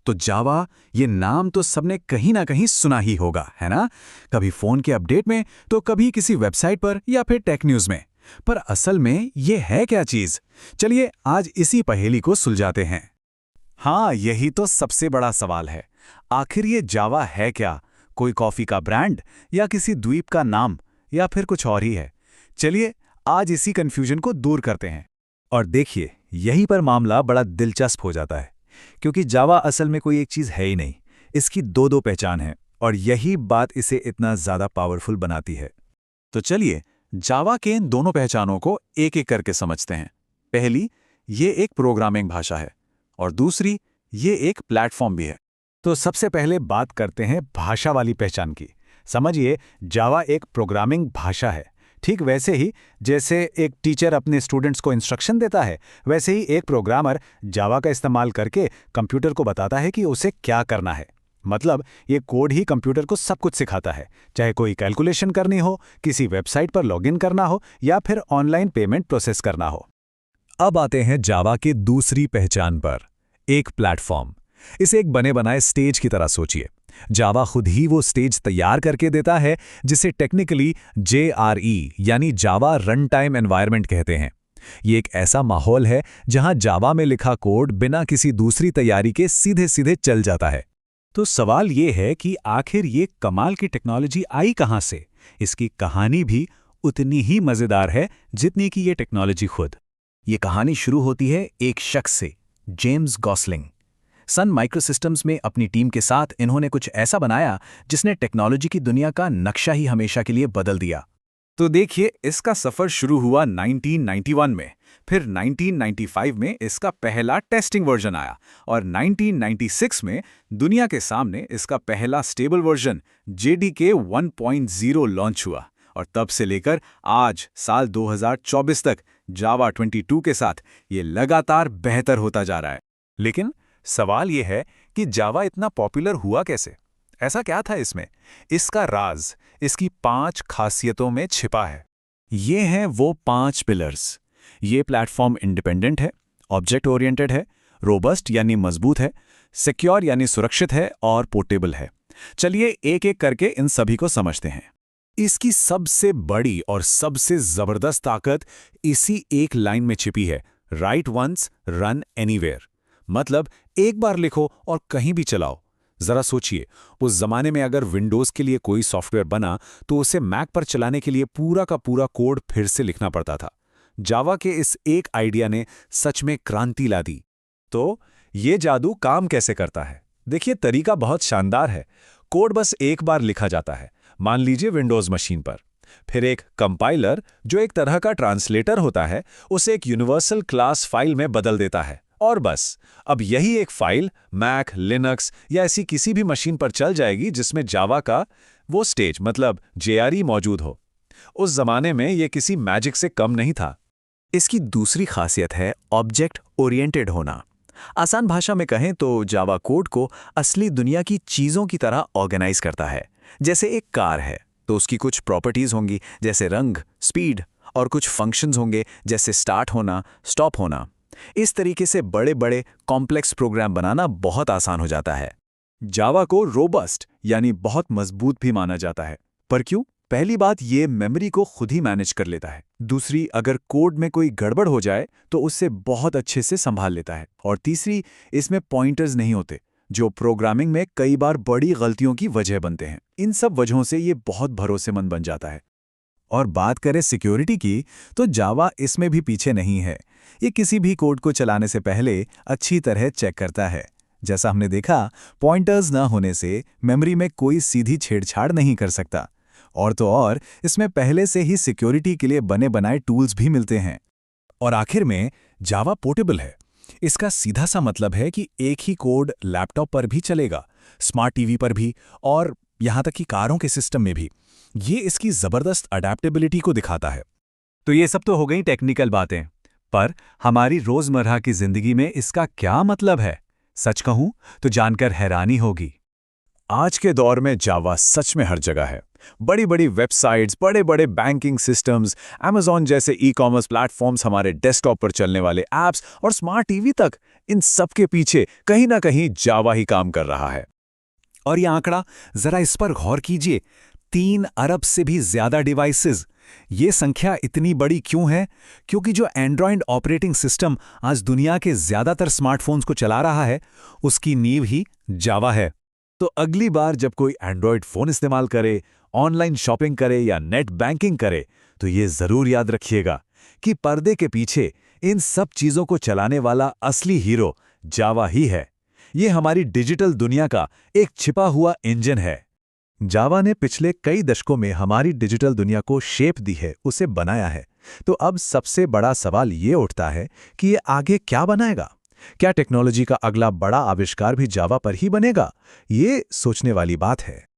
तो जावा, ये नाम तो सबने कहीं ना कहीं सुना ही होगा, है ना? कभी फोन के अपडेट में, तो कभी किसी वेबसाइट पर या फिर टेक न्यूज़ में। पर असल में ये है क्या चीज़? चलिए आज इसी पहेली को सुलझाते हैं। हाँ, यही तो सबसे बड़ा सवाल है। आखिर ये जावा है क्या? कोई कॉफ़ी का ब्रांड, या किसी द्वीप का नाम, या फिर कुछ और ही है? चलिए आज इसी कंफ्यूजन को दूर करते हैं। और देखिए, यहीं पर मामला बड़ा दिलचस्प हो जाता है, क्योंकि जावा असल में कोई एक चीज़ है ही नहीं। इसकी दो दो पहचान है, और यही बात इसे इतना ज़्यादा पावरफुल बनाती है। तो चलिए जावा के इन दोनों पहचानों को एक एक करके समझते हैं। पहली, ये एक प्रोग्रामिंग भाषा है, और दूसरी, ये एक प्लेटफॉर्म भी है। तो सबसे पहले बात करते हैं भाषा वाली पहचान की। समझिए, जावा एक प्रोग्रामिंग भाषा है। ठीक वैसे ही जैसे एक टीचर अपने स्टूडेंट्स को इंस्ट्रक्शन देता है, वैसे ही एक प्रोग्रामर जावा का इस्तेमाल करके कंप्यूटर को बताता है कि उसे क्या करना है। मतलब ये कोड ही कंप्यूटर को सब कुछ सिखाता है, चाहे कोई कैलकुलेशन करनी हो, किसी वेबसाइट पर लॉगिन करना हो, या फिर ऑनलाइन पेमेंट प्रोसेस करना हो। अब आते हैं जावा की दूसरी पहचान पर, एक प्लेटफॉर्म। इसे एक बने बनाए स्टेज की तरह सोचिए। जावा खुद ही वो स्टेज तैयार करके देता है, जिसे टेक्निकली JRE यानी जावा रन टाइम एनवायरनमेंट कहते हैं। ये एक ऐसा माहौल है जहां जावा में लिखा कोड बिना किसी दूसरी तैयारी के सीधे सीधे चल जाता है। तो सवाल ये है कि आखिर ये कमाल की टेक्नोलॉजी आई कहां से? इसकी कहानी भी उतनी ही मजेदार है जितनी कि ये टेक्नोलॉजी खुद। ये कहानी शुरू होती है एक शख्स से, जेम्स गॉसलिंग। सन माइक्रोसिस्टम्स में अपनी टीम के साथ इन्होंने कुछ ऐसा बनाया जिसने टेक्नोलॉजी की दुनिया का नक्शा ही हमेशा के लिए बदल दिया। तो देखिए, इसका सफर शुरू हुआ 1991 में, फिर 1995 में इसका पहला टेस्टिंग वर्जन आया, और 1996 में दुनिया के सामने इसका पहला स्टेबल वर्जन JDK 1.0 लॉन्च हुआ। और तब से लेकर आज साल 2024 तक जावा 22 के साथ ये लगातार बेहतर होता जा रहा है। लेकिन सवाल ये है कि जावा इतना पॉपुलर हुआ कैसे? ऐसा क्या था इसमें? इसका राज इसकी 5 खासियतों में छिपा है। ये हैं वो 5 पिलर्स। ये प्लेटफॉर्म इंडिपेंडेंट है, ऑब्जेक्ट ओरिएंटेड है, रोबस्ट यानी मजबूत है, सिक्योर यानी सुरक्षित है, और पोर्टेबल है। चलिए एक एक करके इन सभी को समझते हैं। इसकी सबसे बड़ी और सबसे जबरदस्त ताकत इसी एक लाइन में छिपी है, राइट वंस रन एनीवेयर। मतलब एक बार लिखो और कहीं भी चलाओ। जरा सोचिए, उस जमाने में अगर विंडोज के लिए कोई सॉफ्टवेयर बना तो उसे मैक पर चलाने के लिए पूरा का पूरा कोड फिर से लिखना पड़ता था। जावा के इस एक आइडिया ने सच में क्रांति ला दी। तो ये जादू काम कैसे करता है? देखिए, तरीका बहुत शानदार है। कोड बस एक बार लिखा जाता है, मान लीजिए विंडोज मशीन पर। फिर एक कंपाइलर, जो एक तरह का ट्रांसलेटर होता है, उसे एक यूनिवर्सल क्लास फाइल में बदल देता है, और बस अब यही एक फाइल मैक, लिनक्स या ऐसी किसी भी मशीन पर चल जाएगी जिसमें जावा का वो स्टेज मतलब JRE मौजूद हो। उस जमाने में ये किसी मैजिक से कम नहीं था। इसकी दूसरी खासियत है ऑब्जेक्ट ओरिएंटेड होना। आसान भाषा में कहें तो जावा कोड को असली दुनिया की चीज़ों की तरह ऑर्गेनाइज करता है। जैसे एक कार है तो उसकी कुछ प्रॉपर्टीज होंगी, जैसे रंग, स्पीड, और कुछ फंक्शंस होंगे जैसे स्टार्ट होना, स्टॉप होना। इस तरीके से बड़े बड़े कॉम्प्लेक्स प्रोग्राम बनाना बहुत आसान हो जाता है। जावा को रोबस्ट यानी बहुत मजबूत भी माना जाता है। पर क्यों? पहली बात, ये मेमोरी को खुद ही मैनेज कर लेता है। दूसरी, अगर कोड में कोई गड़बड़ हो जाए तो उससे बहुत अच्छे से संभाल लेता है। और तीसरी, इसमें पॉइंटर्स नहीं होते, जो प्रोग्रामिंग में कई बार बड़ी गलतियों की वजह बनते हैं। इन सब वजहों से ये बहुत भरोसेमंद बन जाता है। और बात करें सिक्योरिटी की, तो जावा इसमें भी पीछे नहीं है। ये किसी भी कोड को चलाने से पहले अच्छी तरह चेक करता है। जैसा हमने देखा, पॉइंटर्स न होने से मेमोरी में कोई सीधी छेड़छाड़ नहीं कर सकता। और तो और इसमें पहले से ही सिक्योरिटी के लिए बने बनाए टूल्स भी मिलते हैं। और आखिर में जावा पोर्टेबल है। इसका सीधा सा मतलब है कि एक ही कोड लैपटॉप पर भी चलेगा, स्मार्ट टीवी पर भी, और यहाँ तक कि कारों के सिस्टम में भी। ये इसकी जबरदस्त अडैप्टेबिलिटी को दिखाता है। तो ये सब तो हो गई टेक्निकल बातें, पर हमारी रोजमर्रा की जिंदगी में इसका क्या मतलब है? सच कहूं तो जानकर हैरानी होगी। आज के दौर में जावा सच में हर जगह है। बड़ी बड़ी वेबसाइट्स, बड़े बड़े बैंकिंग सिस्टम्स, Amazon जैसे ई-कॉमर्स प्लेटफॉर्म्स, हमारे डेस्कटॉप पर चलने वाले ऐप्स और स्मार्ट टीवी तक, इन सब के पीछे कहीं ना कहीं जावा ही काम कर रहा है। और ये आंकड़ा, जरा इस पर गौर कीजिए, 3 अरब से भी ज्यादा डिवाइसेस। ये संख्या इतनी बड़ी क्यों है? क्योंकि जो एंड्रॉयड ऑपरेटिंग सिस्टम आज दुनिया के ज्यादातर स्मार्टफोन्स को चला रहा है, उसकी नींव ही जावा है। तो अगली बार जब कोई एंड्रॉयड फ़ोन इस्तेमाल करे, ऑनलाइन शॉपिंग करे या नेट बैंकिंग करे, तो ये ज़रूर याद रखिएगा कि पर्दे के पीछे इन सब चीज़ों को चलाने वाला असली हीरो जावा ही है। ये हमारी डिजिटल दुनिया का एक छिपा हुआ इंजन है। जावा ने पिछले कई दशकों में हमारी डिजिटल दुनिया को शेप दी है, उसे बनाया है। तो अब सबसे बड़ा सवाल ये उठता है कि ये आगे क्या बनाएगा? क्या टेक्नोलॉजी का अगला बड़ा आविष्कार भी जावा पर ही बनेगा? ये सोचने वाली बात है।